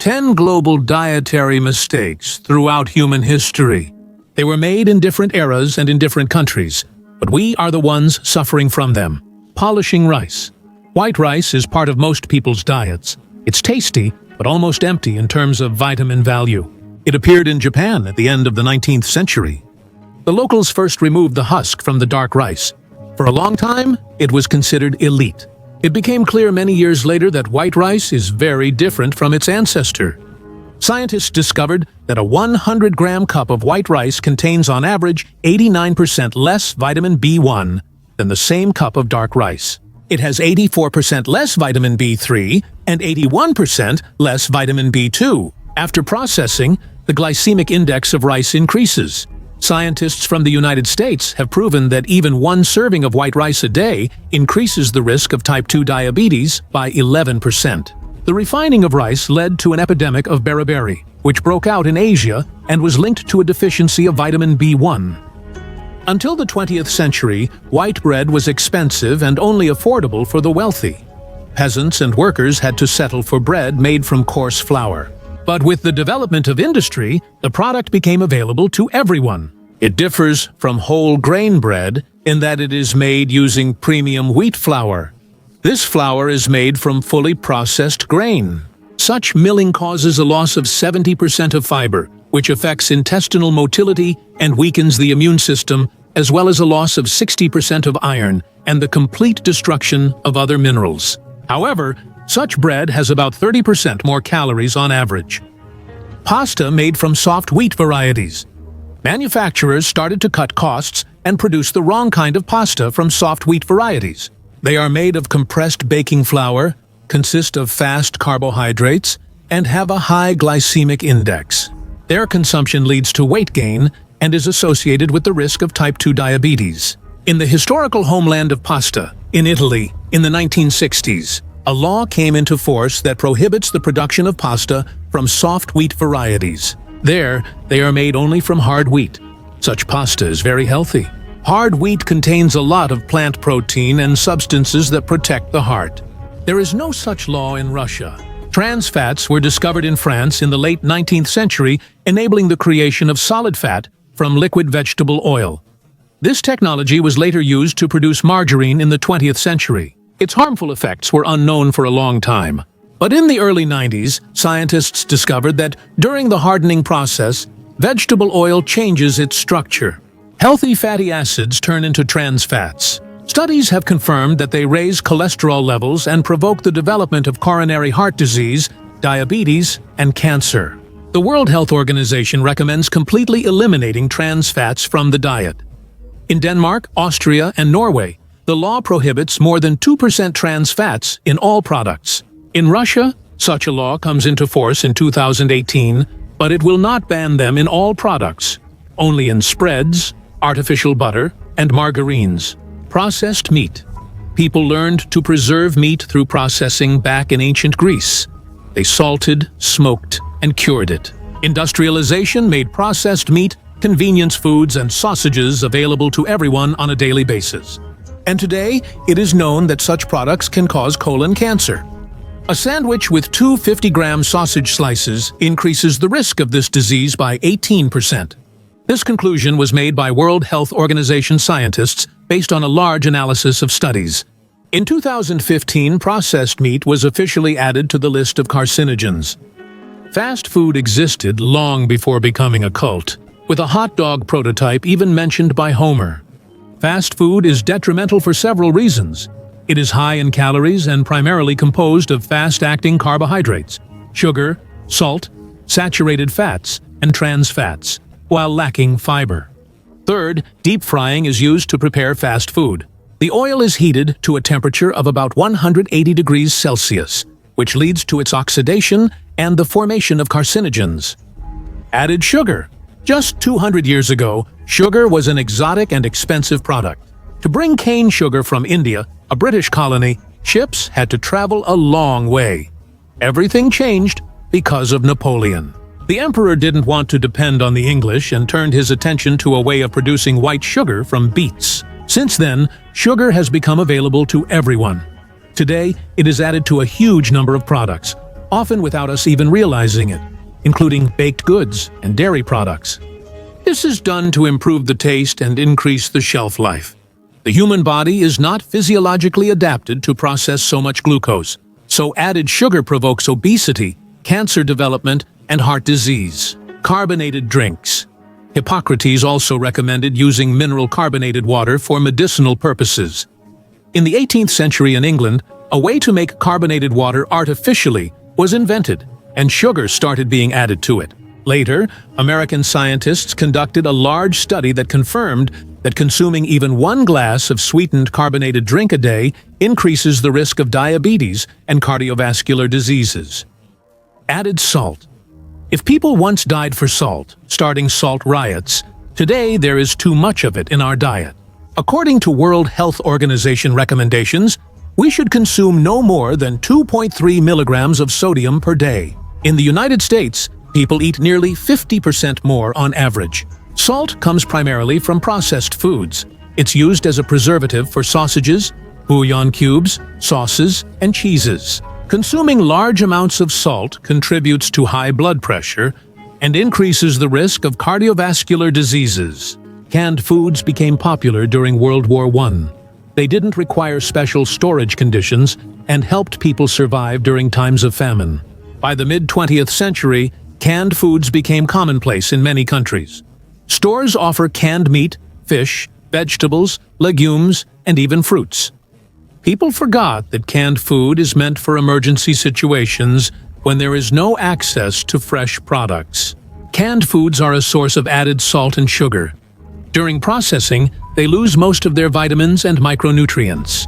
10 global dietary mistakes throughout human history. They were made in different eras and in different countries, but we are the ones suffering from them. Polishing rice. White rice is part of most people's diets. It's tasty, but almost empty in terms of vitamin value. It appeared in Japan at the end of the 19th century. The locals first removed the husk from the dark rice. For a long time, it was considered elite. It became clear many years later that white rice is very different from its ancestor. Scientists discovered that a 100-gram cup of white rice contains on average 89% less vitamin B1 than the same cup of dark rice. It has 84% less vitamin B3 and 81% less vitamin B2. After processing, the glycemic index of rice increases. Scientists from the United States have proven that even one serving of white rice a day increases the risk of type 2 diabetes by 11%. The refining of rice led to an epidemic of beriberi, which broke out in Asia and was linked to a deficiency of vitamin B1. Until the 20th century, white bread was expensive and only affordable for the wealthy. Peasants and workers had to settle for bread made from coarse flour. But with the development of industry, the product became available to everyone. It differs from whole grain bread in that it is made using premium wheat flour. This flour is made from fully processed grain. Such milling causes a loss of 70% of fiber, which affects intestinal motility and weakens the immune system, as well as a loss of 60% of iron and the complete destruction of other minerals. However, such bread has about 30% more calories on average. Pasta made from soft wheat varieties. Manufacturers started to cut costs and produce the wrong kind of pasta from soft wheat varieties. They are made of compressed baking flour, consist of fast carbohydrates, and have a high glycemic index. Their consumption leads to weight gain and is associated with the risk of type 2 diabetes. In the historical homeland of pasta, in Italy, in the 1960s, a law came into force that prohibits the production of pasta from soft wheat varieties. There, they are made only from hard wheat. Such pasta is very healthy. Hard wheat contains a lot of plant protein and substances that protect the heart. There is no such law in Russia. Trans fats were discovered in France in the late 19th century, enabling the creation of solid fat from liquid vegetable oil. This technology was later used to produce margarine in the 20th century. Its harmful effects were unknown for a long time. But in the early 90s, scientists discovered that during the hardening process, vegetable oil changes its structure. Healthy fatty acids turn into trans fats. Studies have confirmed that they raise cholesterol levels and provoke the development of coronary heart disease, diabetes, and cancer. The World Health Organization recommends completely eliminating trans fats from the diet. In Denmark, Austria, and Norway, the law prohibits more than 2% trans fats in all products. In Russia, such a law comes into force in 2018, but it will not ban them in all products, only in spreads, artificial butter, and margarines. Processed meat. People learned to preserve meat through processing back in ancient Greece. They salted, smoked, and cured it. Industrialization made processed meat, convenience foods, and sausages available to everyone on a daily basis. And today, it is known that such products can cause colon cancer. A sandwich with 2 50-gram sausage slices increases the risk of this disease by 18%. This conclusion was made by World Health Organization scientists based on a large analysis of studies. In 2015, processed meat was officially added to the list of carcinogens. Fast food existed long before becoming a cult, with a hot dog prototype even mentioned by Homer. Fast food is detrimental for several reasons. It is high in calories and primarily composed of fast-acting carbohydrates, sugar, salt, saturated fats, and trans fats, while lacking fiber. Third, deep frying is used to prepare fast food. The oil is heated to a temperature of about 180 degrees Celsius, which leads to its oxidation and the formation of carcinogens. Added sugar. Just 200 years ago, sugar was an exotic and expensive product. To bring cane sugar from India, a British colony, ships had to travel a long way. Everything changed because of Napoleon. The emperor didn't want to depend on the English and turned his attention to a way of producing white sugar from beets. Since then, sugar has become available to everyone. Today, it is added to a huge number of products. often without us even realizing it, including baked goods and dairy products. This is done to improve the taste and increase the shelf life. The human body is not physiologically adapted to process so much glucose, so added sugar provokes obesity, cancer development, and heart disease. Carbonated drinks. Hippocrates also recommended using mineral carbonated water for medicinal purposes. In the 18th century in England, a way to make carbonated water artificially was invented, and sugar started being added to it. Later, American scientists conducted a large study that confirmed that consuming even 1 glass of sweetened carbonated drink a day increases the risk of diabetes and cardiovascular diseases. Added salt. If people once died for salt, starting salt riots, today there is too much of it in our diet. According to World Health Organization recommendations, we should consume no more than 2.3 milligrams of sodium per day. In the United States, people eat nearly 50% more on average. Salt comes primarily from processed foods. It's used as a preservative for sausages, bouillon cubes, sauces, and cheeses. Consuming large amounts of salt contributes to high blood pressure and increases the risk of cardiovascular diseases. Canned foods became popular during World War I. They didn't require special storage conditions and helped people survive during times of famine. By the mid-20th century, canned foods became commonplace in many countries. Stores offer canned meat, fish, vegetables, legumes, and even fruits. People forgot that canned food is meant for emergency situations when there is no access to fresh products. Canned foods are a source of added salt and sugar. During processing, they lose most of their vitamins and micronutrients.